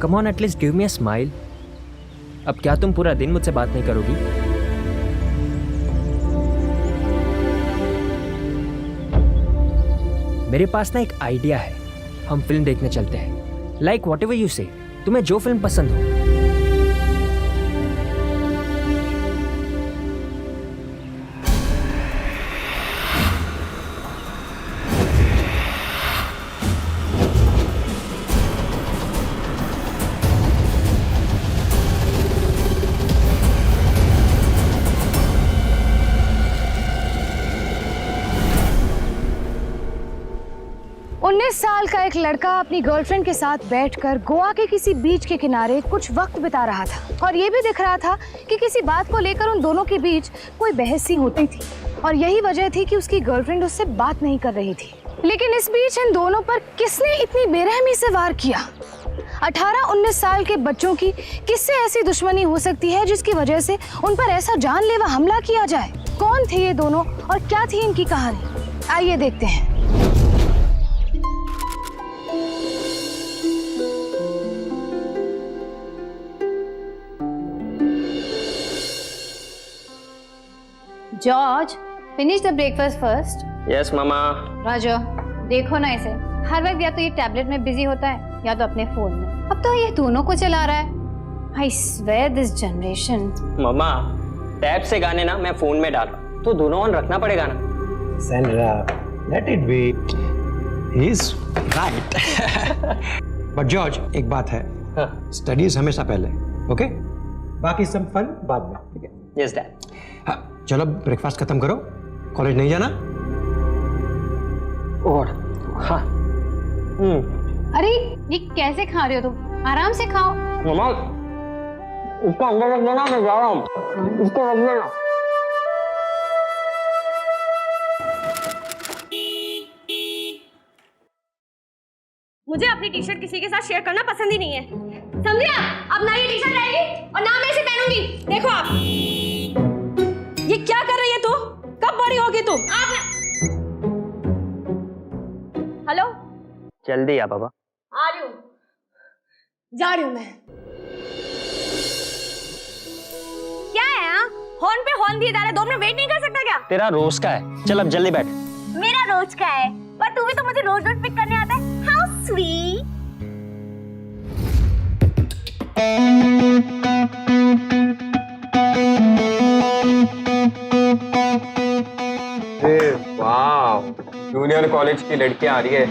Come on, at least give me a smile. अब क्या तुम पूरा दिन मुझसे बात नहीं करोगी? मेरे पास ना एक आइडिया है, हम फिल्म देखने चलते हैं। लाइक व्हाटएवर यू से, तुम्हें जो फिल्म पसंद हो। साल का एक लड़का अपनी गर्लफ्रेंड के साथ बैठकर गोवा के किसी बीच के किनारे कुछ वक्त बिता रहा था और ये भी दिख रहा था कि किसी बात को लेकर उन दोनों के बीच कोई बहस सी होती थी और यही वजह थी कि उसकी गर्लफ्रेंड उससे बात नहीं कर रही थी। लेकिन इस बीच इन दोनों पर किसने इतनी बेरहमी से वार किया? 18-19 साल के बच्चों की किससे ऐसी दुश्मनी हो सकती है जिसकी वजह से उन पर ऐसा जानलेवा हमला किया जाए? कौन थे ये दोनों और क्या थी इनकी कहानी? आइए देखते हैं। George, finish the breakfast first. Yes mama. Raja, देखो ना इसे, हर वक्त या तो ये टैबलेट में बिजी होता है या तो अपने फोन में। अब तो ये दोनों को चला रहा है। I swear this generation. Mama, tab से गाने ना मैं फोन में डाल रहा, तो दोनों ऑन रखना पड़ेगा ना। Sandra, let it be, he is right. But George, एक बात है, स्टडीज हमेशा पहले, ओके? बाकी सब फन बाद में, ठीक है? Yes dad. हाँ, चलो ब्रेकफास्ट खत्म करो, कॉलेज नहीं जाना? और हाँ। अरे ये कैसे खा रहे हो तुम? आराम से खाओ। मामा, इसको अंदर रख देना, मैं जा रहा हूँ। इसको रख देना। मुझे अपनी टी शर्ट किसी के साथ शेयर करना पसंद ही नहीं है, समझे आप? अब ना ये टी शर्ट रहेगी और ना मैं इसे पहनूंगी। देखो आप, ये क्या कर रही है तू? कब बड़ी होगी तू? आप ना... हेलो, जल्दी आ बाबा। आ रही हूँ, जा रही हूँ मैं। क्या है हाँ? हॉर्न पे हॉर्न दिए जा रहा है, 2 मिनट वेट नहीं कर सकता क्या? तेरा रोज का है, चल अब जल्दी बैठ। मेरा रोज का है, पर तू भी तो मुझे रोज रोज पिक करने आता है। How sweet. वाह, जूनियर कॉलेज की लड़की आ रही है।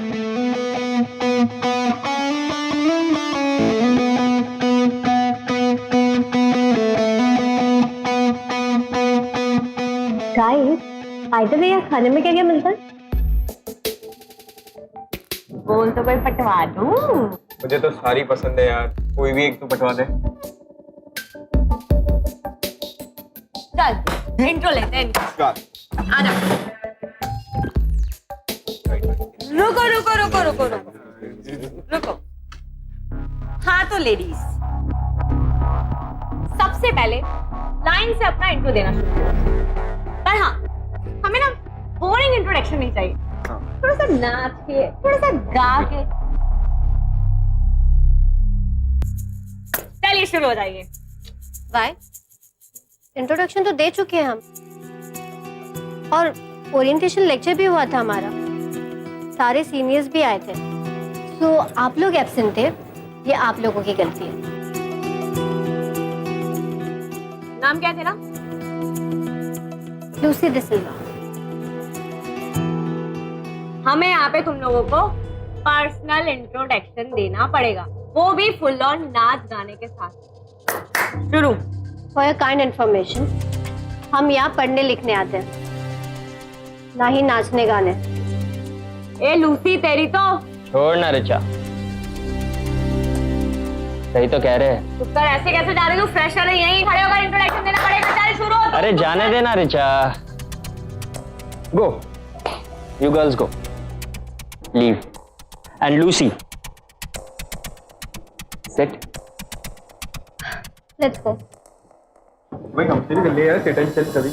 गाइस, बाय द वे यार, खाने में क्या क्या मिलता है? बोल तो कोई पटवा दूं। मुझे तो सारी पसंद है यार, कोई भी एक तो पटवा दे। चल इंट्रो लेते हैं। आ जा। रुको रुको रुको रुको रुको रुको। हाँ तो लेडीज, सबसे पहले लाइन से अपना इंट्रो देना शुरू करो। पर हाँ, हमें ना बोरिंग इंट्रोडक्शन नहीं चाहिए, थोड़ा सा नाच के, थोड़ा सा गा के। चलिए शुरू हो जाइए। वाई, इंट्रोडक्शन तो दे चुके हैं हम, और ओरिएंटेशन लेक्चर भी हुआ था हमारा, सारे सीनियर्स भी आए थे। तो आप लोग एब्सेंट थे, ये आप लोगों की गलती है। नाम क्या थे ना? लूसी डिसिल्वा। हमें यहाँ पे तुम लोगों को पर्सनल इंट्रोडक्शन देना पड़ेगा, वो भी फुल ऑन नाच गाने के साथ। शुरू। फॉर योर काइंड इन्फॉर्मेशन, हम यहाँ पढ़ने लिखने आते हैं, ना ही नाचने गाने। ए लूसी, तेरी तो छोड़ ना रिचा, सही तो कह रहे हैं। उत्तर ऐसे कैसे जा रही हो? फ्रेशर है, यहीं खड़े होकर इंट्रोडक्शन देना पड़ेगा। चल शुरू हो। अरे जाने देना Richa. Go, you girls go, leave, and Lucy sit. Let's go. भाई हमसे भी कर ले यार, अटेंशन कभी।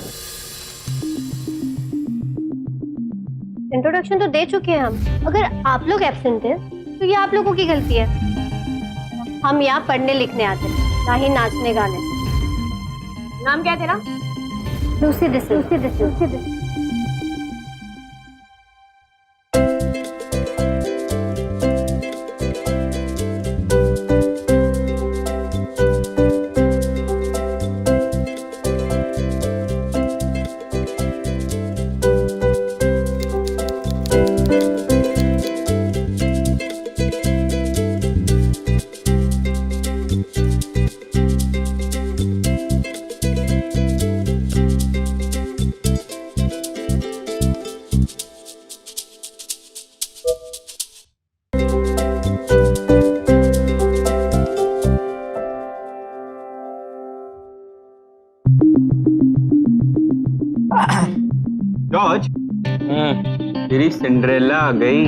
इंट्रोडक्शन तो दे चुके हैं हम, अगर आप लोग एब्सेंट हैं तो ये आप लोगों की गलती है। हम यहाँ पढ़ने लिखने आते हैं, ना ही नाचने गाने। नाम क्या है तेरा? लूसी डिसूजा। जॉर्ज, तेरी सिंड्रेला आ गई।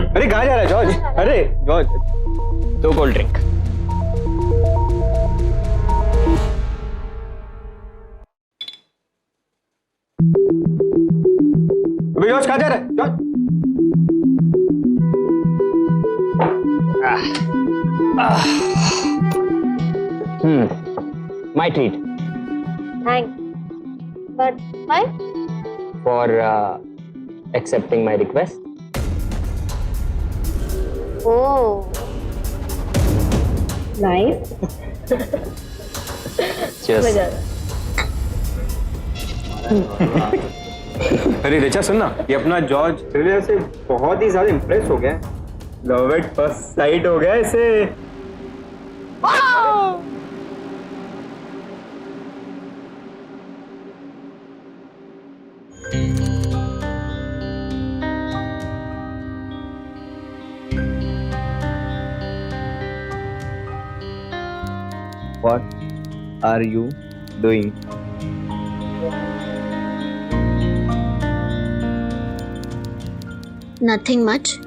अरे कहाँ जा रहा है जॉर्ज? अरे जॉर्ज, 2 कोल्ड ड्रिंक। अबे जॉर्ज कहाँ जा रहा है? George, my treat thanks, but why? For accepting my request. Oh, nice. Cheers. अरे रिचा सुन ना, ये अपना जॉर्ज ट्रिविया से बहुत ही ज्यादा इम्प्रेस हो गया है। लव एट फर्स्ट साइट हो गया इसे। What are you doing? Nothing much.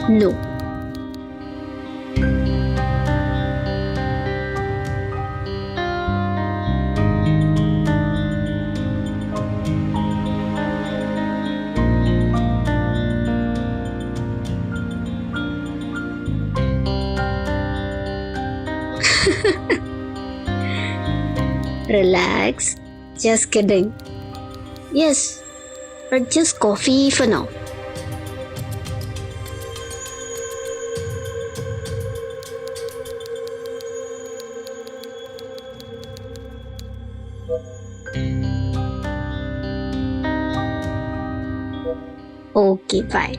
No. Relax. Just kidding. Yes, but just coffee for now. Okay, bye.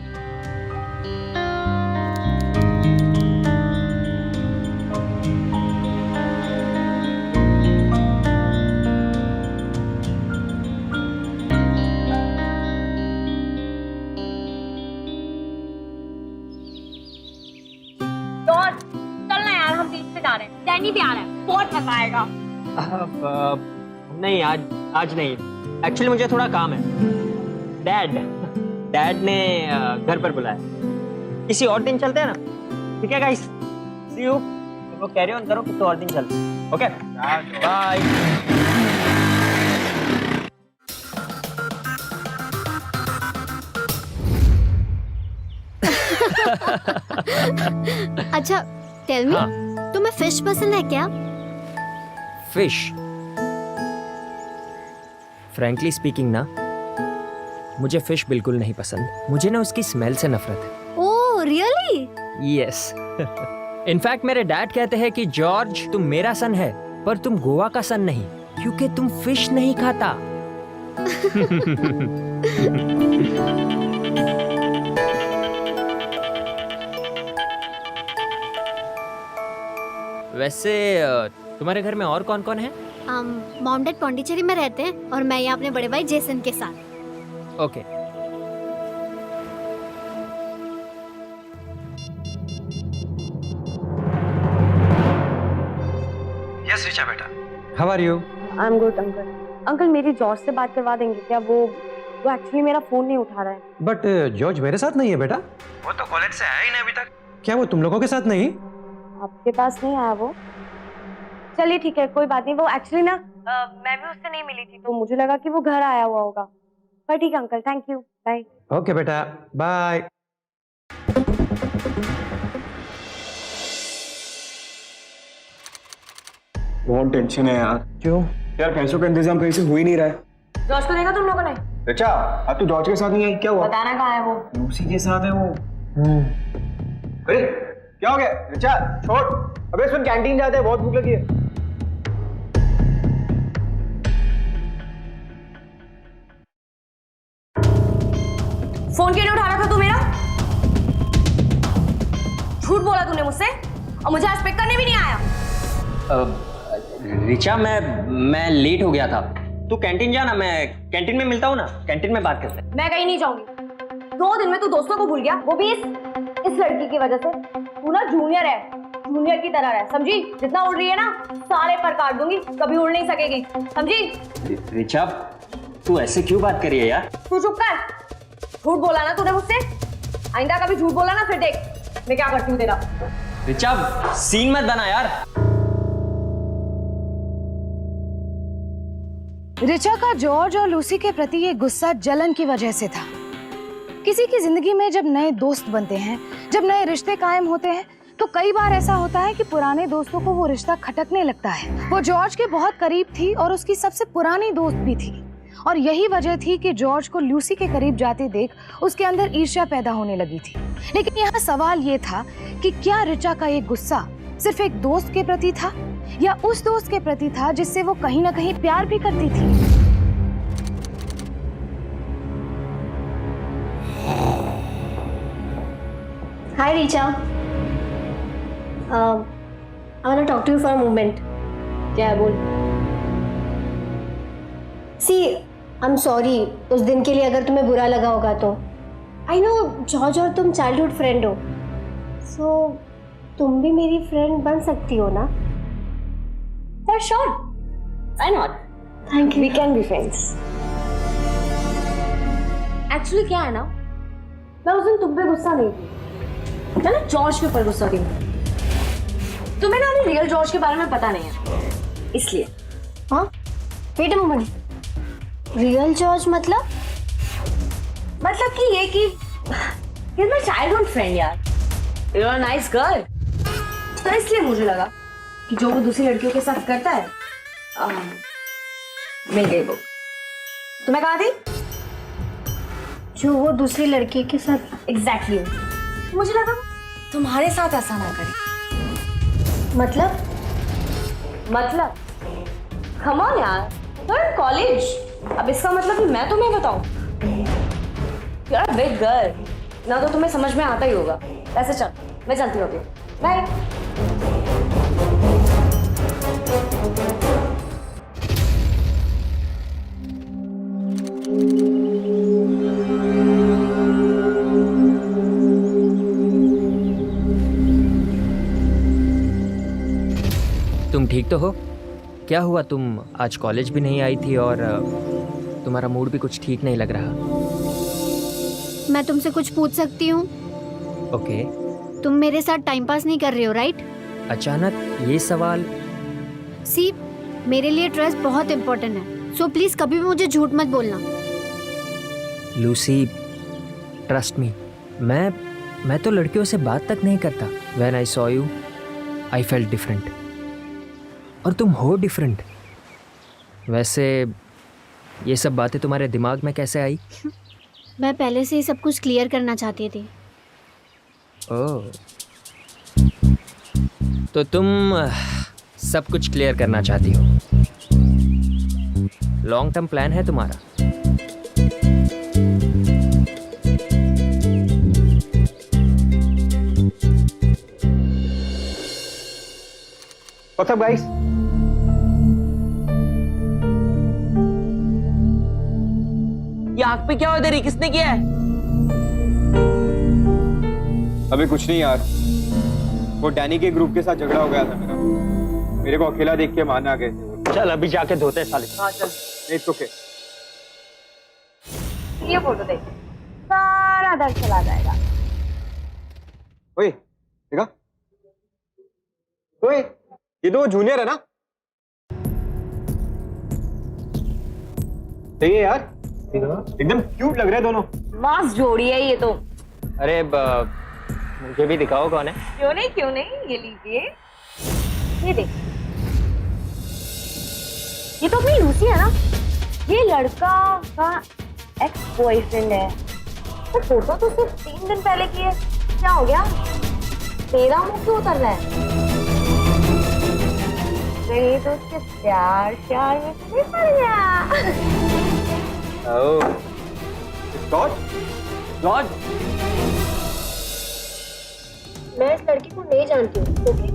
George, चलना यार, हम बीच पे जा रहे हैं। डैनी भी आ रहा है, बहुत मजा आएगा। नहीं, आज नहीं। एक्चुअली मुझे थोड़ा काम है। डैड ने घर पर बुलाया। किसी और दिन चलते हैं ना? ठीक है गाइस, सी यू। तुम लोग कैरी ऑन करो, किसी और दिन चलते हैं। Okay, bye. अच्छा, टेल मी, हाँ। तुम्हें फिश पसंद है क्या? फिश? फ्रैंकली स्पीकिंग ना, मुझे फिश बिल्कुल नहीं पसंद। मुझे ना उसकी स्मेल से नफरत है। ओह, रियली? यस। इनफैक्ट मेरे डैड कहते हैं कि जॉर्ज, तुम मेरा सन है, पर तुम गोवा का सन नहीं, क्योंकि तुम फिश नहीं खाता। वैसे तुम्हारे घर में और कौन कौन है? मॉम डैड पौंडीचेरी में रहते हैं और मैं यहाँ अपने बड़े भाई जेसन के साथ। ओके। यस ऋचा बेटा, how are you? I am good uncle. Uncle मेरी जॉर्ज से बात करवा देंगे क्या? वो एक्चुअली मेरा फोन नहीं उठा रहा है। बट जॉर्ज मेरे साथ नहीं है बेटा, वो तो कॉलेज से आया ही नहीं अभी तक। क्या वो तुम लोगों के साथ नहीं? आपके पास नहीं आया वो? चलिए ठीक है, कोई बात नहीं। वो एक्चुअली ना मैं भी उससे नहीं मिली थी, तो मुझे लगा कि वो घर आया हुआ होगा। पर ठीक है uncle, thank you, bye. Okay बेटा, बाय। बहुत टेंशन है यार। क्यों? यार पैसों का इंतजाम कहीं से हो ही नहीं रहा है। जॉर्ज को देखा तुम लोगों ने? रिचा, अब तू जॉर्ज के साथ नहीं आई, क्या हुआ? बताना कहाँ है वो? लूसी के साथ है वो। अरे क्या हो गया? रिचा छोड़, अबे सुन, कैंटीन जाते हैं, बहुत भूख लगी है। फोन क्यों नहीं उठा रहा था तू मेरा? झूठ बोला तूने मुझसे, और मुझे आज पिक करने भी नहीं आया। रिचा मैं लेट हो गया था। तू कैंटीन जा ना, मैं कैंटीन में मिलता हूँ ना, कैंटीन में बात करते हैं। मैं कहीं नहीं जाऊंगी। 2 दिन में तू दोस्तों को भूल गया, वो भी इस लड़की की वजह से। तू ना जूनियर है, जूनियर की तरह है, समझी? जितना उड़ रही है ना, सारे पर काट दूंगी, कभी उड़ नहीं सकेगी, समझी? रिचा तू ऐसे क्यों बात कर रही है यार? तू चुप कर। झूठ बोला ना तूने मुझसे, आइंदा कभी झूठ बोला ना, फिर देख मैं क्या करती हूँ तेरा। रिचा सीन मत बना यार। रिचा का जॉर्ज और लूसी के प्रति ये गुस्सा जलन की वजह से था। किसी की जिंदगी में जब नए दोस्त बनते हैं, जब नए रिश्ते कायम होते हैं, तो कई बार ऐसा होता है कि पुराने दोस्तों को वो रिश्ता खटकने लगता है। वो जॉर्ज के बहुत करीब थी और उसकी सबसे पुरानी दोस्त भी थी, और यही वजह थी कि जॉर्ज को लूसी के करीब जाते देख उसके अंदर ईर्ष्या पैदा होने लगी थी। लेकिन यहाँ सवाल ये था कि क्या रिचा का ये गुस्सा सिर्फ एक दोस्त के प्रति था, या उस दोस्त के प्रति था जिससे वो कहीं ना कहीं प्यार भी करती थी। Hi Richa, I want to talk to you for a moment. क्या है बोल? सी आई एम सॉरी उस दिन के लिए अगर तुम्हें बुरा लगा होगा तो। आई नो जॉर्ज और तुम चाइल्डहुड फ्रेंड हो, सो तुम भी मेरी फ्रेंड बन सकती हो ना? For sure. Why not? Thank you. We can be friends. Actually क्या है ना, मैं उस दिन तुम पे गुस्सा नहीं थी, मैं ना जॉर्ज के ऊपर गुस्सा थी। तुम्हें ना अभी रियल जॉर्ज के बारे में पता नहीं है, इसलिए। हाँ wait a moment, real George मतलब कि ये कि he's my childhood friend यार, you're a nice girl, तो इसलिए मुझे लगा कि जो वो दूसरी लड़कियों के साथ करता है, मिल गई वो। तुम्हें कहा थी जो वो दूसरी लड़की के साथ। एग्जैक्टली मुझे लगा तुम्हारे साथ ऐसा ना करे। मतलब कम ऑन यार, you're कॉलेज। अब इसका मतलब कि मैं तुम्हें बताऊं, you're a big girl, ना तो तुम्हें समझ में आता ही होगा। ऐसे चल, मैं चलती हूँ, बाय। तुम ठीक तो हो? क्या हुआ, तुम आज कॉलेज भी नहीं आई थी और तुम्हारा मूड भी कुछ ठीक नहीं लग रहा। मैं तुमसे कुछ पूछ सकती हूँ? ओके। तुम मेरे साथ टाइम पास नहीं कर रहे हो राइट? अचानक ये सवाल? सी मेरे लिए ट्रस्ट बहुत इम्पोर्टेंट है, सो प्लीज कभी भी मुझे झूठ मत बोलना। लूसी ट्रस्ट मी, मैं तो लड़कियों से बात तक नहीं करता। When I saw you I felt different, और तुम हो डिफरेंट। वैसे ये सब बातें तुम्हारे दिमाग में कैसे आई? मैं पहले से ही सब कुछ क्लियर करना चाहती थी। ओह, तो तुम सब कुछ क्लियर करना चाहती हो? लॉन्ग टर्म प्लान है तुम्हारा? What's up guys? ये आग पे क्या हो तेरी, किसने किया है? अभी कुछ नहीं यार, वो डैनी के ग्रुप के साथ झगड़ा हो गया था मेरे को अकेला देख के मारने आ गए थे। चल अभी जाके धोते हैं साले। हाँ चल। It's okay. ये फोटो देख, सारा दर्द चला जाएगा। ओए देखा, ओए ये तो जूनियर है ना? सही है यार, एकदम क्यूट लग रहे हैं दोनों। मास जोड़ी है ये तो। अरे मुझे भी दिखाओ कौन है। क्यों नहीं, ये लीजिए, ये देख, ये तो अपनी लूसी है ना। ये लड़का का एक्स बॉयफ्रेंड है। तो फोटो तो सिर्फ 3 दिन पहले की है, क्या हो गया? तेरा मुंह क्यों उतर रहा है? ये तो उसके प्यार में नहीं पड़ गया। जॉर्ज, मैं इस लड़की को नहीं जानती हूँ, ओके?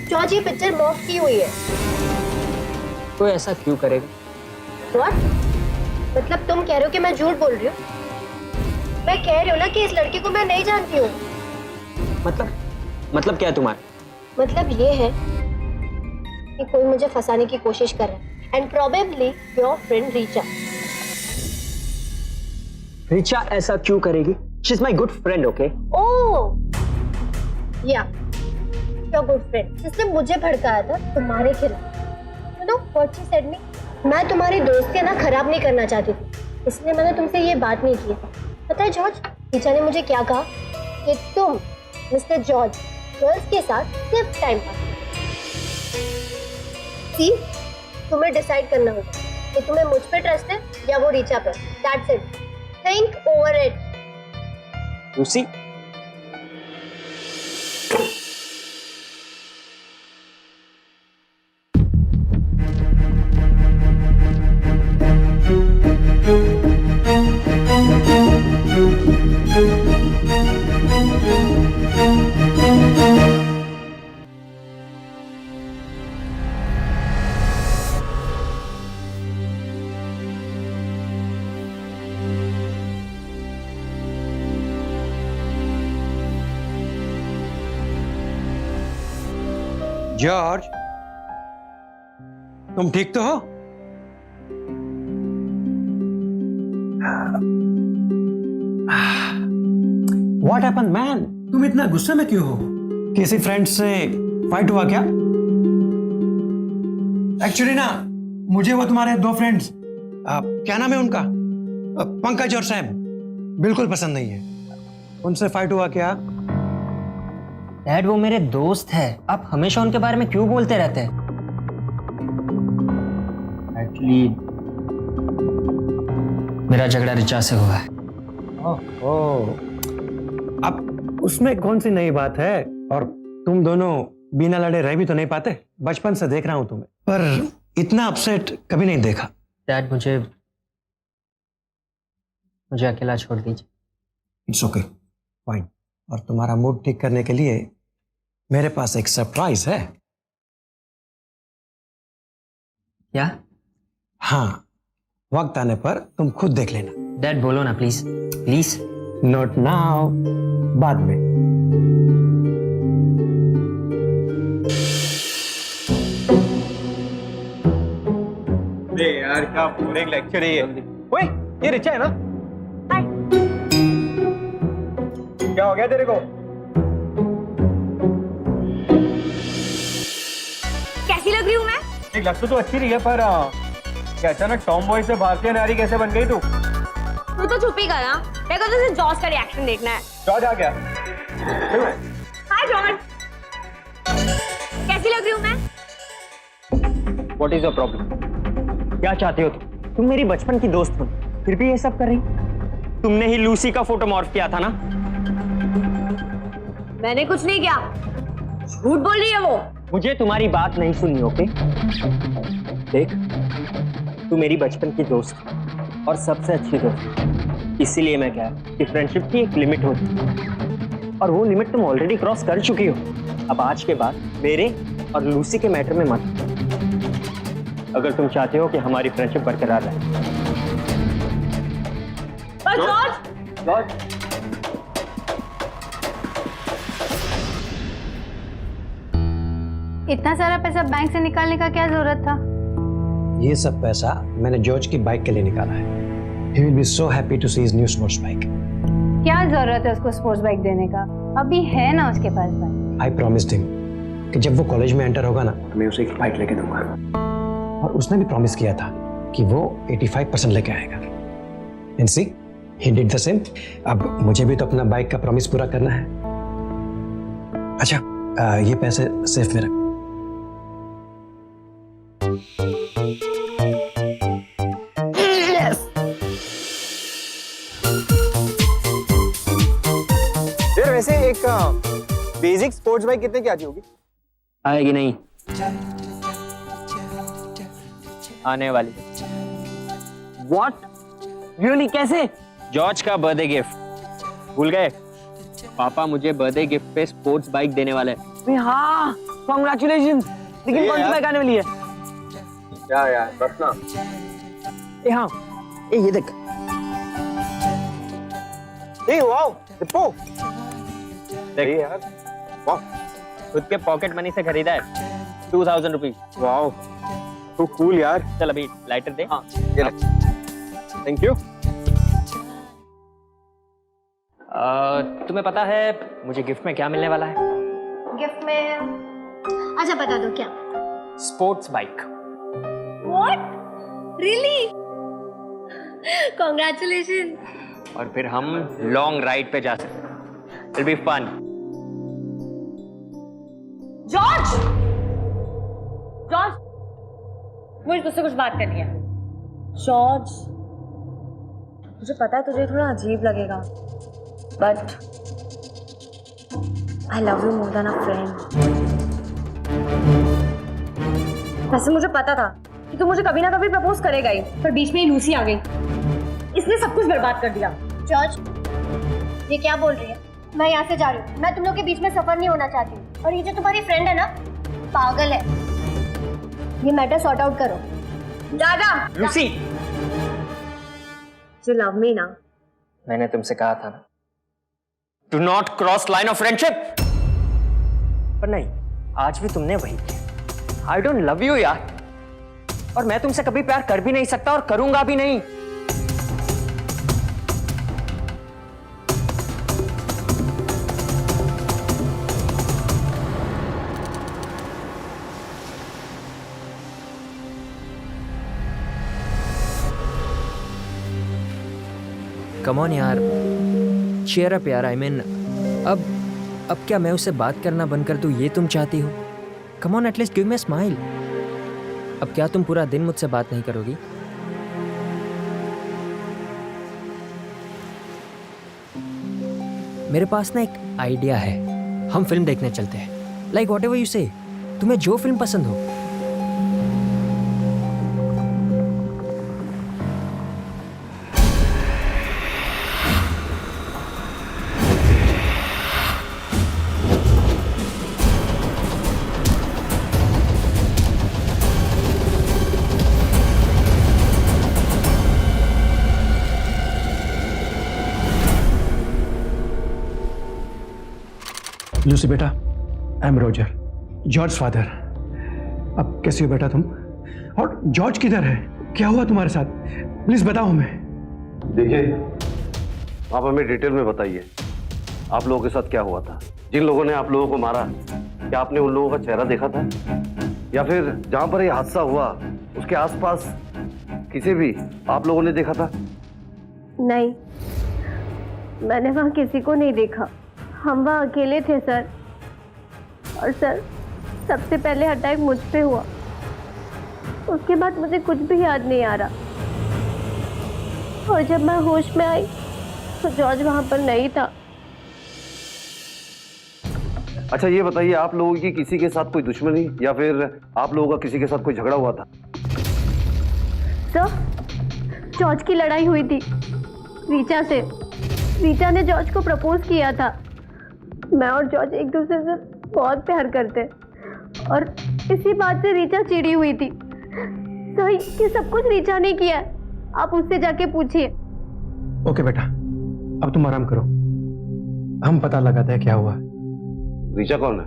जॉर्ज, ये पिक्चर मॉक की हुई है। कोई ऐसा क्यों करेगा? What? मतलब तुम कह रहे हो कि मैं झूठ बोल रही हूँ? मैं कह रही हूँ ना कि इस लड़की को मैं नहीं जानती हूँ। मतलब क्या है तुम्हारा? मतलब ये है कि कोई मुझे फंसाने की कोशिश कर रहा है। And probably your friend Richa. Richa ऐसा क्यों करेगी? She is my good friend, okay? Oh yeah your good friend, जिसने मुझे भड़काया था तुम्हारे खिलाफ। You know what she said me? मैं तुम्हारी दोस्ती ना खराब नहीं करना चाहती थी, इसलिए मैंने तुमसे ये बात नहीं की। पता है जॉर्ज, टीचर ने मुझे क्या कहा कि तुम मिस्टर जॉर्ज गर्ल्स के साथ सिर्फ टाइम पास। सी, तुम्हें डिसाइड करना होगा कि तुम्हें मुझ पे ट्रस्ट है या वो रीचा पे। That's it, think over it. Lucy, George, तुम ठीक तो हो? What happened, man? तुम इतना गुस्से में क्यों हो? किसी फ्रेंड से फाइट हुआ क्या? एक्चुअली ना, मुझे वो तुम्हारे 2 फ्रेंड्स, क्या नाम है उनका, पंकज और सैम, बिल्कुल पसंद नहीं है। उनसे फाइट हुआ क्या? डैड वो मेरे दोस्त है, आप हमेशा उनके बारे में क्यों बोलते रहते हैं? एक्चुअली मेरा झगड़ा रिचा से हुआ है। ओह, अब उसमें कौन सी नई बात है? और तुम दोनों बिना लड़े रह भी तो नहीं पाते? बचपन से देख रहा हूं तुम्हें, पर इतना अपसेट कभी नहीं देखा। डैड मुझे अकेला छोड़ दीजिए। It's okay, fine. और तुम्हारा मूड ठीक करने के लिए मेरे पास एक सरप्राइज है। क्या? हाँ, वक्त आने पर तुम खुद देख लेना। डैड बोलो ना प्लीज, प्लीज। नॉट नाउ, बाद में। यार क्या पूरे लेक्चर है ये। ओए ये रिचा है ना? हाय। क्या हो गया तेरे को? कैसी लग रही हूँ मैं? एक लग तो अच्छी रही है, पर क्या अचानक टॉम बॉय से भारतीय नारी कैसे बन गई तू? तू तो चुप ही कर ना, मेरे को तो सिर्फ जॉर्ज का रिएक्शन देखना है। जॉर्ज आ गया। हाय जॉर्ज, कैसी लग रही हूँ मैं? What is your problem? क्या चाहते हो तुम मेरी बचपन की दोस्त हो, फिर भी ये सब कर रही? तुमने ही लूसी का फोटो मॉर्फ किया था ना? मैंने कुछ नहीं किया, झूठ बोल रही है वो। मुझे तुम्हारी बात नहीं सुननी, ओके? देख, तू मेरी बचपन की दोस्त और सबसे अच्छी दोस्त, इसीलिए मैं कह रहा कि फ्रेंडशिप की एक लिमिट होती है और वो लिमिट तुम ऑलरेडी क्रॉस कर चुकी हो। अब आज के बाद मेरे और लूसी के मैटर में मत। अगर तुम चाहते हो कि हमारी फ्रेंडशिप बरकरार रहे। पर जॉर्ज, जॉर्ज, इतना सारा पैसा बैंक से निकालने का क्या जरूरत था? ये सब पैसा मैंने जॉर्ज की बाइक के लिए निकाला है। He will be so happy to see his new sports bike. क्या जरूरत है उसको स्पोर्ट्स बाइक देने का? अभी है ना उसके पास बाइक। I promised him कि जब वो कॉलेज में एंटर होगा ना तो मैं उसे एक बाइक लेके दूंगा। और उसने भी प्रॉमिस किया था कि वो 85% लेके आएगा। And see, he did the same. अब मुझे भी तो अपना बाइक का प्रॉमिस पूरा करना है। अच्छा, ये पैसे सेफ में रख। यार वैसे एक बेसिक स्पोर्ट्स बाइक कितने की आती होगी? आएगी नहीं, आने वाली। What? Really? कैसे? जॉर्ज का बर्थडे गिफ्ट भूल गए? पापा मुझे बर्थडे गिफ्ट पे स्पोर्ट्स बाइक देने वाले हैं। हाँ, कॉन्ग्रेचुलेशन। लेकिन कौन सी बाइक आने वाली है? क्या यार, बस ना। हाँ, ये देख। वाओ, दिप्पो। देख यार, वाओ, खुद के पॉकेट मनी से खरीदा है, 2000 रुपीज। वाओ, तो कूल यार। चल अभी लाइटर दे। हाँ, ये ले। Thank you. तुम्हें पता है मुझे गिफ्ट में क्या मिलने वाला है? गिफ्ट में अच्छा बता दो क्या? Sports bike. What? Really? Congratulation. और फिर हम लॉन्ग राइड पे जा सकते हैं। It'll be fun. George, George, मुझे तुझसे कुछ बात करनी है। जॉर्ज, मुझे पता है तुझे थोड़ा अजीब लगेगा, but I love you more than a friend. वैसे मुझे पता था कि तू मुझे कभी ना कभी प्रपोज करेगा ही, पर बीच में ही लूसी आ गई, इसने सब कुछ बर्बाद कर दिया। जॉर्ज, ये क्या बोल रही है? मैं यहाँ से जा रही हूँ। मैं तुम लोग के बीच में सफर नहीं होना चाहती। और ये जो तुम्हारी फ्रेंड है ना, पागल है। ये मैटर सॉर्ट आउट करो। दादा, लूसी, यू लव मी ना? मैंने तुमसे कहा था ना, do not cross line of friendship. पर नहीं, आज भी तुमने वही किया। आई डोंट लव यू यार, और मैं तुमसे कभी प्यार कर भी नहीं सकता और करूंगा भी नहीं। कम ऑन यार, चीयर अप यार। आई मीन, अब क्या मैं उससे बात करना बंद कर दूं, ये तुम चाहती हो? Come on, at least give me a smile. अब क्या तुम पूरा दिन मुझसे बात नहीं करोगी? मेरे पास ना एक आइडिया है, हम फिल्म देखने चलते हैं। लाइक व्हाटएवर यू से, तुम्हें जो फिल्म पसंद हो। लूसी बेटा, I am Roger, George father. अब कैसी हो बेटा तुम? और जॉर्ज किधर है? क्या हुआ तुम्हारे साथ? प्लीज बताओ हमें। देखिए, आप हमें डिटेल में बताइए, आप लोगों के साथ क्या हुआ था? जिन लोगों ने आप लोगों को मारा, क्या आपने उन लोगों का चेहरा देखा था? या फिर जहां पर यह हादसा हुआ उसके आसपास किसी भी आप लोगों ने देखा था? नहीं, मैंने वहाँ किसी को नहीं देखा। हम वहाँ अकेले थे सर। और सर, सबसे पहले अटैक मुझ पे हुआ, उसके बाद मुझे कुछ भी याद नहीं आ रहा। और जब मैं होश में आई तो जॉर्ज वहाँ पर नहीं था। अच्छा ये बताइए, आप लोगों की किसी के साथ कोई दुश्मनी या फिर आप लोगों का किसी के साथ कोई झगड़ा हुआ था? सर, जॉर्ज की लड़ाई हुई थी रीचा से। रीचा ने जॉर्ज को प्रपोज किया था। मैं और जॉर्ज एक दूसरे से बहुत प्यार करते और इसी बात से रीचा चिड़ी हुई थी। सही कि सब कुछ रीचा ने किया है। आप उससे जाके पूछिए। ओके बेटा, अब तुम आराम करो, हम पता लगाते हैं क्या हुआ। रीचा कौन है?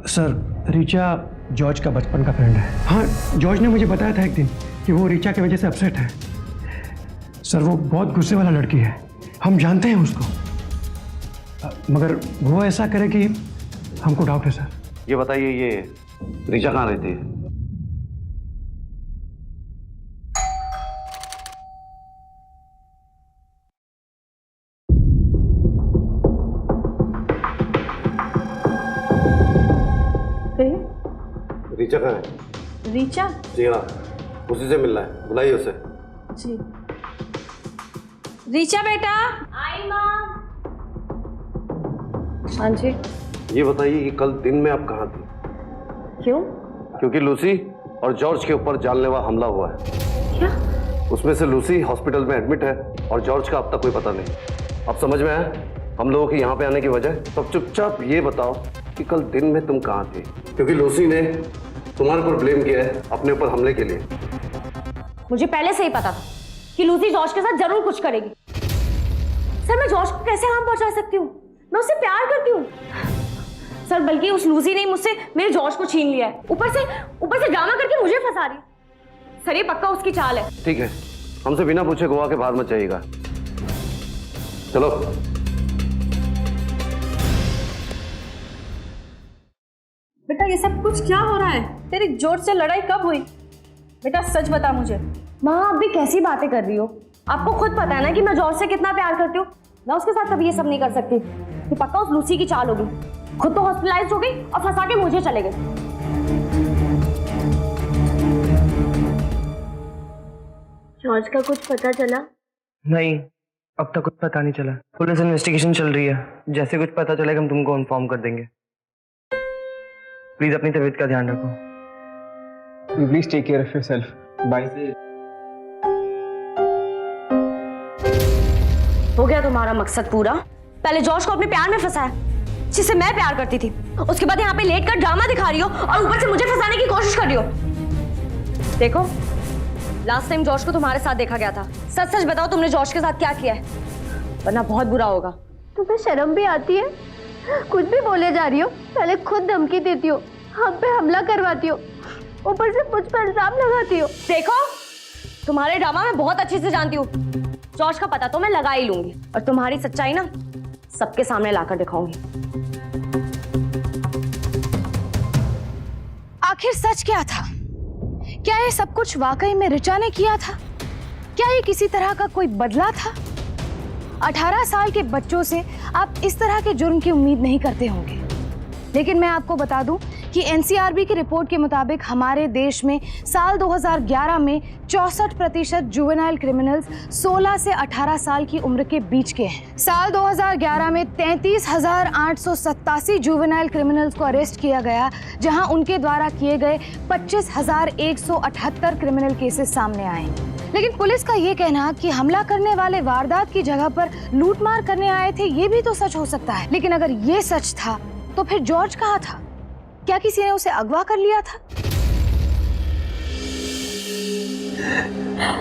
सर, रीचा जॉर्ज का बचपन का फ्रेंड है। हाँ, जॉर्ज ने मुझे बताया था एक दिन कि वो रीचा की वजह से अपसेट है। सर, वो बहुत गुस्से वाला लड़की है, हम जानते हैं उसको, मगर वो ऐसा करे कि हमको डाउट है सर। ये बताइए, ये रीचा कहाँ रहती है? रीचा कहाँ है? रीचा? जी हाँ, उसी से मिलना है, बुलाइए उसे। जी। रीचा बेटा। आई माँ। हाँ जी। ये बताइए कि कल दिन में आप कहाँ थी? क्यों? क्योंकि लूसी और जॉर्ज के ऊपर जानलेवा हमला हुआ है। क्या? उसमें से लूसी हॉस्पिटल में एडमिट है और जॉर्ज का अब तक कोई पता नहीं। अब समझ में आया हम लोगों की यहाँ पे आने की वजह? तब चुपचाप ये बताओ कि कल दिन में तुम कहाँ थे, क्योंकि लूसी ने तुम्हारे ऊपर ब्लेम किया है अपने ऊपर हमले के लिए। मुझे पहले से ही पता था कि लूसी जॉर्ज के साथ जरूर कुछ करेगी। सर, मैं जॉर्ज को कैसे हार्म पहुंचा सकती हूँ? मैं उससे प्यार करती हूँ सर, बल्कि उस लूसी ने मुझसे मेरे जॉर्ज को छीन लिया है। ऊपर से ड्रामा करके मुझे फंसा रही है। सर, ये पक्का उसकी चाल है। ठीक है, हमसे बिना पूछे गोवा के बाहर मत जाइएगा। चलो। बेटा, ये सब कुछ क्या हो रहा है? तेरी जॉर्ज से लड़ाई कब हुई? बेटा, सच बता मुझे। माँ, आप भी कैसी बातें कर रही हो? आपको खुद पता है ना कि मैं जॉर्ज से कितना प्यार करती हूँ। मैं उसके साथ कभी ये सब नहीं कर सकती। ये पक्का उस लूसी की चाल होगी। खुद तो हॉस्पिटलाइज हो गई और फंसा के मुझे चले गए। जॉर्ज का कुछ पता चला? नहीं, अब तक कुछ पता नहीं चला। पुलिस इन्वेस्टिगेशन चल रही है, जैसे कुछ पता चलेगा हम तुमको इन्फॉर्म कर देंगे। प्लीज अपनी तबीयत का ध्यान रखो। Please take care of yourself. Bye. हो गया तुम्हारा मकसद पूरा? पहले जॉर्ज को अपने प्यार में फंसाया, जिससे मैं प्यार करती थी। उसके बाद यहाँ पे लेट कर ड्रामा दिखा रही हो और ऊपर से मुझे फंसाने की कोशिश कर रही हो। देखो, लास्ट टाइम जॉर्ज को तुम्हारे साथ देखा गया था। सच सच बताओ, तुमने जॉर्ज के साथ क्या किया है? वरना बहुत बुरा होगा। तुम्हें शर्म भी आती है? कुछ भी बोले जा रही हो। पहले खुद धमकी देती हो, हम पे हमला करवाती हो, ऊपर से मुझ पर इल्जाम लगाती हो। देखो, तुम्हारे ड्रामा मैं बहुत अच्छे से जानती हूँ। जॉर्ज का पता तो मैं लगा ही लूंगी और तुम्हारी सच्चाई ना सबके सामने लाकर दिखाऊंगी। आखिर सच क्या था? क्या ये सब कुछ वाकई में ऋचा ने किया था? क्या ये किसी तरह का कोई बदला था? 18 साल के बच्चों से आप इस तरह के जुर्म की उम्मीद नहीं करते होंगे, लेकिन मैं आपको बता दूं कि एनसीआरबी की रिपोर्ट के मुताबिक हमारे देश में साल 2011 में 64% जुवेनाइल क्रिमिनल्स 16 से 18 साल की उम्र के बीच के हैं। साल 2011 में 33,887 जुवेनाइल क्रिमिनल्स को अरेस्ट किया गया, जहां उनके द्वारा किए गए 25,178 क्रिमिनल केसेस सामने आए। लेकिन पुलिस का ये कहना कि हमला करने वाले वारदात की जगह पर लूटमार करने आए थे, ये भी तो सच हो सकता है। लेकिन अगर ये सच था तो फिर जॉर्ज कहाँ था? क्या किसी ने उसे अगवा कर लिया था?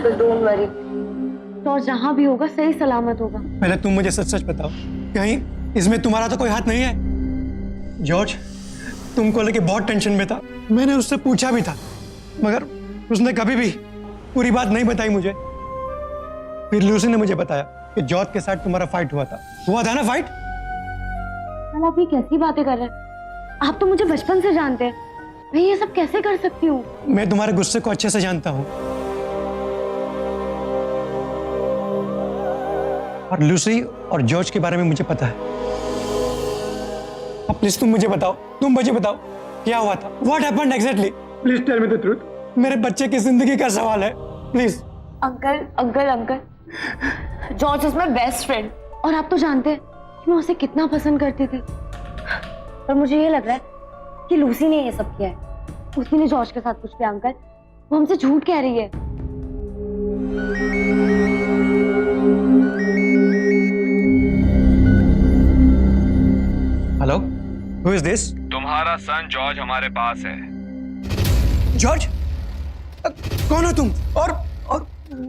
डोंट वरी, जॉर्ज जहाँ भी होगा सही सलामत होगा। पहले तुम मुझे सच सच बताओ, कहीं इसमें तुम्हारा तो कोई हाथ नहीं है? जॉर्ज तुमको लेके बहुत टेंशन में था। मैंने उससे पूछा भी था, मगर उसने कभी भी पूरी बात नहीं बताई मुझे। फिर लूसी ने मुझे बताया कि जॉर्ज के साथ तुम्हारा फाइट हुआ था ना फाइट? आप ये कैसी बातें कर रहे हैं? आप तो मुझे बचपन से जानते हैं, मैं ये सब कैसे कर सकती हूँ? मैं तुम्हारे गुस्से को अच्छे से जानता हूँ, और लूसी और जॉर्ज के बारे में मुझे पता है। अब प्लीज तुम मुझे बताओ क्या हुआ था? What happened exactly? Please tell me the truth. मेरे बच्चे की जिंदगी का सवाल है, please. Uncle, George is my best friend और आप तो जानते हैं कि मैं उसे कितना पसंद करती थी। पर मुझे ये लग रहा है कि लूसी ने ये सब किया है। उसी ने जॉर्ज के साथ कुछ किया। अंकल, वो हमसे झूठ कह रही है। Hello, who is this? तुम्हारा सन जॉर्ज हमारे पास है। जॉर्ज? कौन हो तुम? और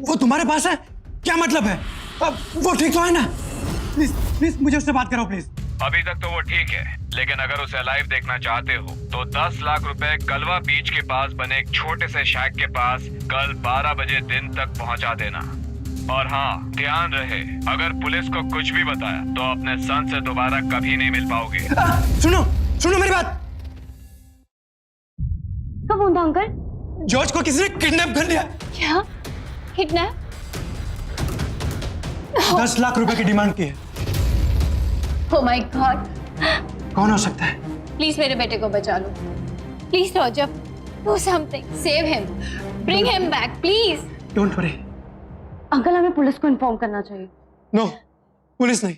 वो तुम्हारे पास है? क्या मतलब है? वो ठीक तो है ना? प्लीज प्लीज मुझे उससे बात कराओ प्लीज। अभी तक तो वो ठीक है, लेकिन अगर उसे लाइव देखना चाहते हो तो 10 लाख रुपए गलवा बीच के पास बने एक छोटे से शैक के पास कल 12 बजे दिन तक पहुंचा देना। और हाँ, ध्यान रहे, अगर पुलिस को कुछ भी बताया तो अपने सन से दोबारा कभी नहीं मिल पाओगे। सुनो सुनो मेरी बात। कब होता अंकल? जॉर्ज को किसी ने किडनैप कर लिया। क्या? किडनैप? 10 लाख रुपए की डिमांड की है। Oh my God! कौन हो सकता है? प्लीज मेरे बेटे को बचा लो। Please Roger, do something, save him, bring him back, please. Don't worry. Uncle हमें पुलिस को इन्फॉर्म करना चाहिए। नो, पुलिस नहीं,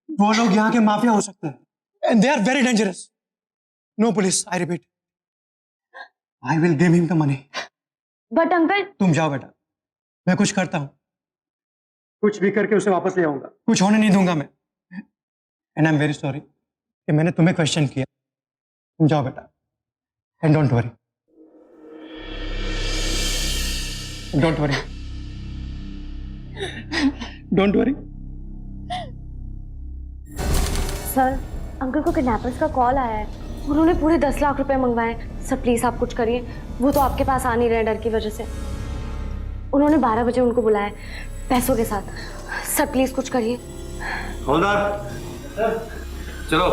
वो लोग यहाँ के माफिया हो सकते हैं and they are very dangerous. No police, I repeat, I will give him the money. But uncle. तुम जाओ बेटा, मैं कुछ करता हूँ, कुछ भी करके उसे वापस ले आऊंगा। कुछ होने नहीं दूंगा मैं। And I am very sorry कि मैंने तुम्हें क्वेश्चन किया। तुम जाओ बेटा and don't worry, don't worry, don't worry. Sir, uncle को किडनैपर्स का कॉल आया है। उन्होंने पूरे 10 लाख रुपए मंगवाए। सर प्लीज आप कुछ करिए। वो तो आपके पास आ नहीं रहे डर की वजह से। उन्होंने 12 बजे उनको बुलाया पैसों के साथ। सर प्लीज कुछ करिए। हवलदार, चलो।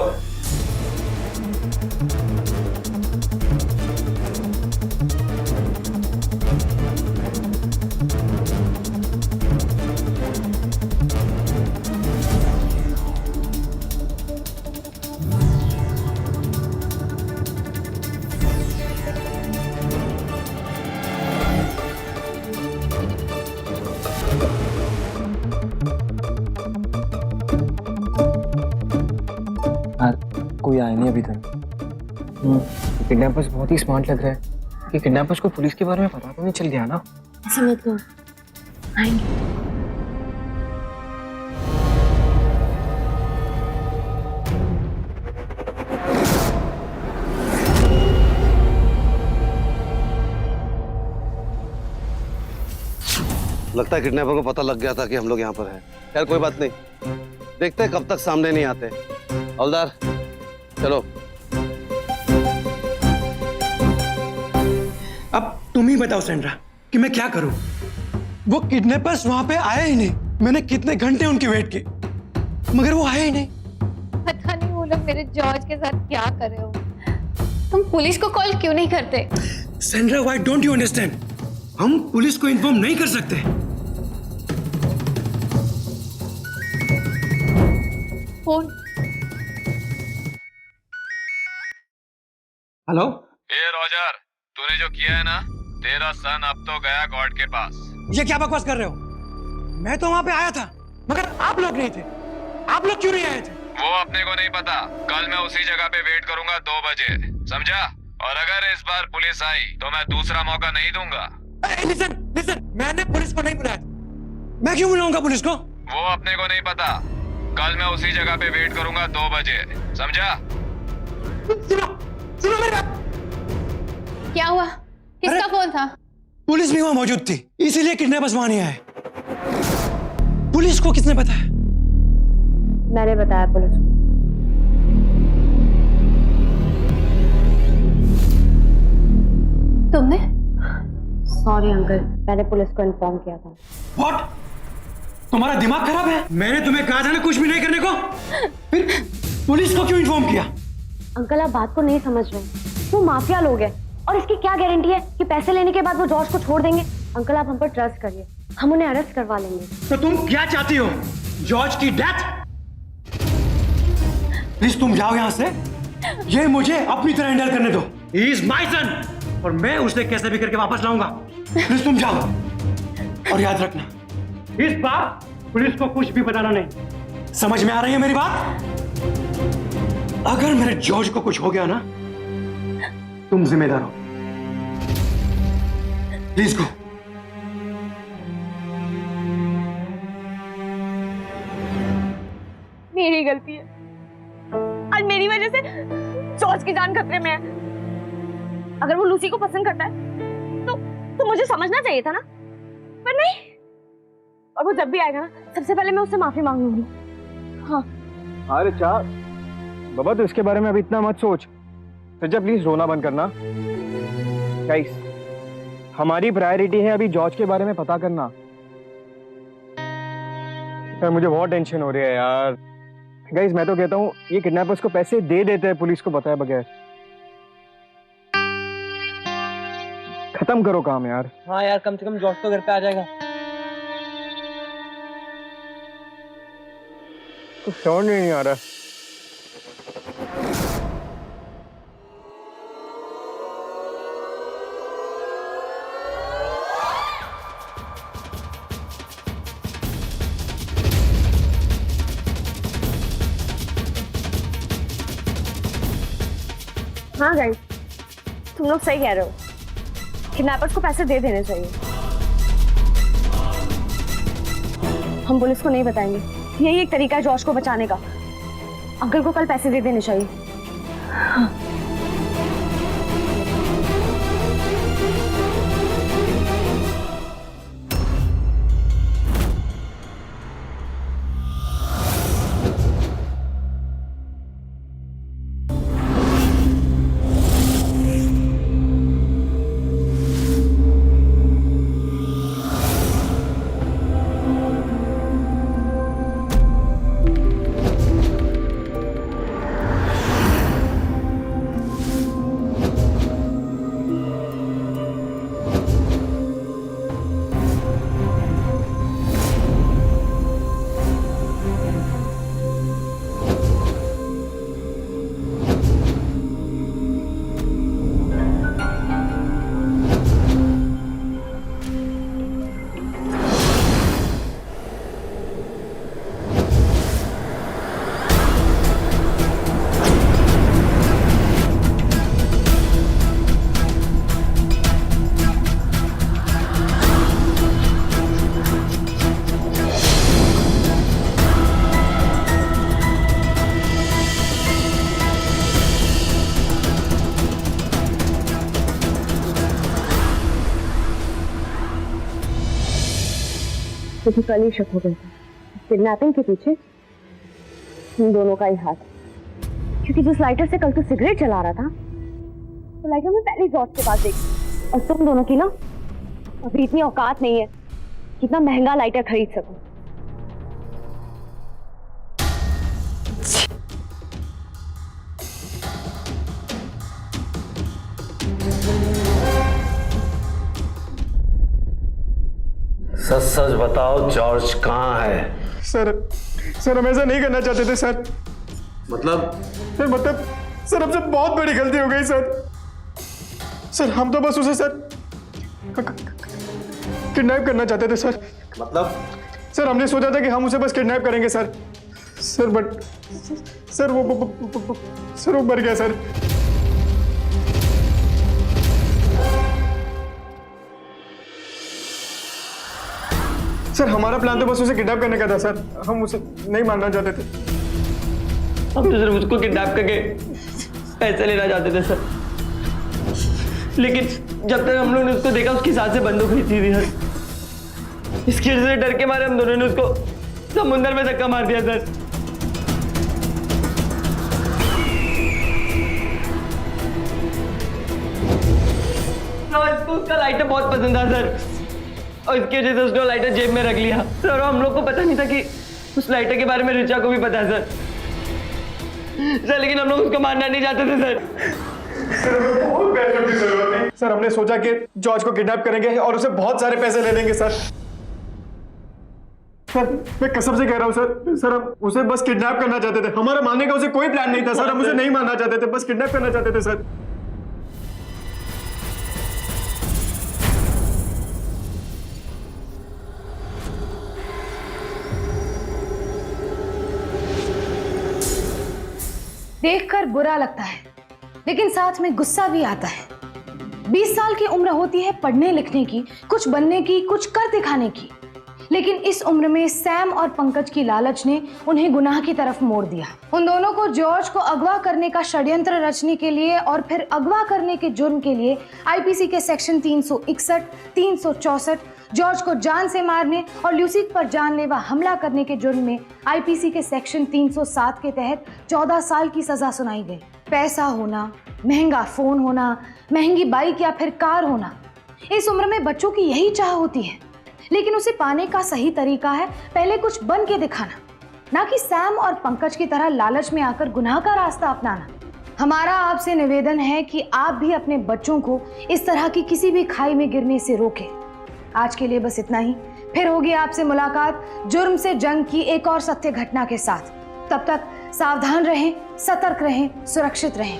कोई आया नहीं अभी तक। किडनैपर्स बहुत ही स्मार्ट लग रहा है कि किडनैपर्स को पुलिस के बारे में पता तो नहीं चल गया ना। ऐसा मत करो, आएंगे। लगता है किडनैपर को पता लग गया था कि हम लोग यहाँ पर हैं। खैर कोई बात नहीं, देखते हैं कब तक सामने नहीं आते। हवलदार चलो। अब तुम ही बताओ सेंड्रा कि मैं क्या करूं? वो किडनैपर्स वहां पे आए ही नहीं। मैंने कितने घंटे उनकी वेट की मगर वो आए ही नहीं। पता नहीं वो लोग मेरे जॉर्ज के साथ क्या कर रहे हो। तुम पुलिस को कॉल क्यों नहीं करते? Sandra, why don't you understand? हम पुलिस को इन्फॉर्म नहीं कर सकते। फोन। हेलो। ये रॉजर, तूने जो किया है ना, तेरा सन अब तो गया गॉड के पास। ये क्या बकवास कर रहे हो? मैं तो वहां पे आया था मगर आप लोग नहीं थे। आप लोग क्यों नहीं आए थे? वो अपने को नहीं पता। कल मैं उसी जगह पे वेट करूंगा 2 बजे, समझा? और अगर इस बार पुलिस आई तो मैं दूसरा मौका नहीं दूंगा। लिसन लिसन, मैंने पुलिस को नहीं बुलाया। मैं क्यों बुलाऊंगा पुलिस को? वो अपने को नहीं पता। कल मैं उसी जगह पे वेट करूंगा 2 बजे, समझा? सुनो सुनो मेरी बात। क्या हुआ? किसका फोन था? पुलिस भी वहां मौजूद थी, इसीलिए किडनैपर्स वहां नहीं आए। पुलिस को किसने बताया? मैंने बताया पुलिस को। तुमने? सॉरी अंकल, मैंने पुलिस को इन्फॉर्म किया था। व्हाट? तुम्हारा दिमाग खराब है? मैंने तुम्हें कहा था ना कुछ भी नहीं करने को। फिर पुलिस को क्यों इन्फॉर्म किया? अंकल आप बात को नहीं समझ रहे। वो माफिया लोग हैं और इसकी क्या गारंटी है कि पैसे लेने के बाद वो जॉर्ज को छोड़ देंगे? अंकल आप हम पर ट्रस्ट करिए, हम उन्हें अरेस्ट करवा लेंगे। तो तुम क्या चाहती हो? जॉर्ज की डेथ? प्लीज तुम जाओ यहां से। ये मुझे अपनी तरह हैंडल करने दो। ही इज माय सन और मैं उसे कैसे भी करके वापस लाऊंगा। प्लीज तुम जाओ और याद रखना, इस बार पुलिस को कुछ भी बताना नहीं। समझ में आ रही है मेरी बात? अगर मेरे जॉर्ज को कुछ हो गया ना, तुम जिम्मेदार हो। Please go. मेरी गलती है, आज मेरी वजह से जॉर्ज की जान खतरे में है। अगर वो लूसी को पसंद करता है तो तो मुझे समझना चाहिए था ना, पर नहीं। और वो जब भी आएगा ना, सबसे पहले मैं उससे माफी मांग लूंगी। हाँ। अरे चा बाबा, तो इसके बारे में अभी इतना मत सोच। सज्जा प्लीज रोना बंद करना। गाइस, हमारी प्रायोरिटी है अभी जॉर्ज के बारे में पता करना। यार मुझे बहुत टेंशन हो रही है यार। गाइस मैं तो कहता हूँ ये किडनैपर्स को पैसे दे देते हैं पुलिस को बताए बगैर। खत्म करो काम यार। हाँ यार, कम से कम जॉर्ज तो घर पे आ जाएगा। कुछ समझ नहीं आ रहा। हाँ गाइस, तुम लोग सही कह रहे हो, किडनैपर्स को पैसे दे देने चाहिए। हम पुलिस को नहीं बताएंगे, यही एक तरीका है जॉर्ज को बचाने का। अंकल को कल पैसे दे देने चाहिए। हाँ। मुझे कल ही शक हो गया था, किडनैपिंग के पीछे तुम दोनों का ही हाथ, क्योंकि जिस लाइटर से कल तू सिगरेट जला रहा था तो लाइटर मैं पहले जॉर्ज के पास देखी, और तुम दोनों की ना अभी इतनी औकात नहीं है कितना महंगा लाइटर खरीद सकूं। सच सच बताओ जॉर्ज कहाँ है? सर हम ऐसा नहीं करना चाहते थे सर। मतलब सर हमसे बहुत बड़ी गलती हो गई सर। हम तो बस उसे सर किडनैप करना चाहते थे सर। मतलब सर हमने सोचा था कि हम उसे बस किडनैप करेंगे सर बट सर वो मर गया सर। सर हमारा प्लान तो बस उसे किडनैप करने का था सर, हम उसे नहीं मारना चाहते थे। हम तो सिर्फ उसको किडनैप करके पैसे लेना चाहते थे सर, लेकिन जब तक हम लोगों ने उसको देखा उसकी सांसें बंदूक खींची थी सर। इसकी वजह से डर के मारे हम दोनों ने उसको समुद्र में धक्का मार दिया सर। इसको उसका लाइटर बहुत पसंद था सर, और इसकी वजह से उसने लाइटर जेब में रख लिया सर। और हम लोग को पता नहीं था कि उस लाइटर के बारे में रिचा को भी पता है सर, लेकिन हम लोग उसको मारना नहीं चाहते थे सर। बहुत पैसों की जरूरत है सर। हमने सोचा कि जॉर्ज को किडनैप करेंगे और उसे बहुत सारे पैसे ले लेंगे सर। मैं कसम से कह रहा हूँ सर हम उसे बस किडनैप करना चाहते थे। हमारा मारने का उसे कोई प्लान नहीं था सर। हम उसे नहीं मारना चाहते थे, बस किडनैप करना चाहते थे सर। देखकर बुरा लगता है, लेकिन साथ में गुस्सा भी आता है। 20 साल की उम्र होती है पढ़ने लिखने की, कुछ बनने की, कुछ कर दिखाने की, लेकिन इस उम्र में सैम और पंकज की लालच ने उन्हें गुनाह की तरफ मोड़ दिया। उन दोनों को जॉर्ज को अगवा करने का षड्यंत्र रचने के लिए और फिर अगवा करने के जुर्म के लिए आईपीसी के सेक्शन 361, 364, जॉर्ज को जान से मारने और ल्यूसी पर जानलेवा हमला करने के जुर्म में आईपीसी के सेक्शन 307 के तहत 14 साल की सजा सुनाई गई। पैसा होना, महंगा फोन होना, महंगी बाइक या फिर कार होना, इस उम्र में बच्चों की यही चाह होती है, लेकिन उसे पाने का सही तरीका है पहले कुछ बन के दिखाना, ना कि सैम और पंकज की तरह लालच में आकर गुनाह का रास्ता अपनाना। हमारा आपसे निवेदन है कि आप भी अपने बच्चों को इस तरह की किसी भी खाई में गिरने से रोकें। आज के लिए बस इतना ही, फिर होगी आपसे मुलाकात जुर्म से जंग की एक और सत्य घटना के साथ। तब तक सावधान रहें, सतर्क रहें, सुरक्षित रहें।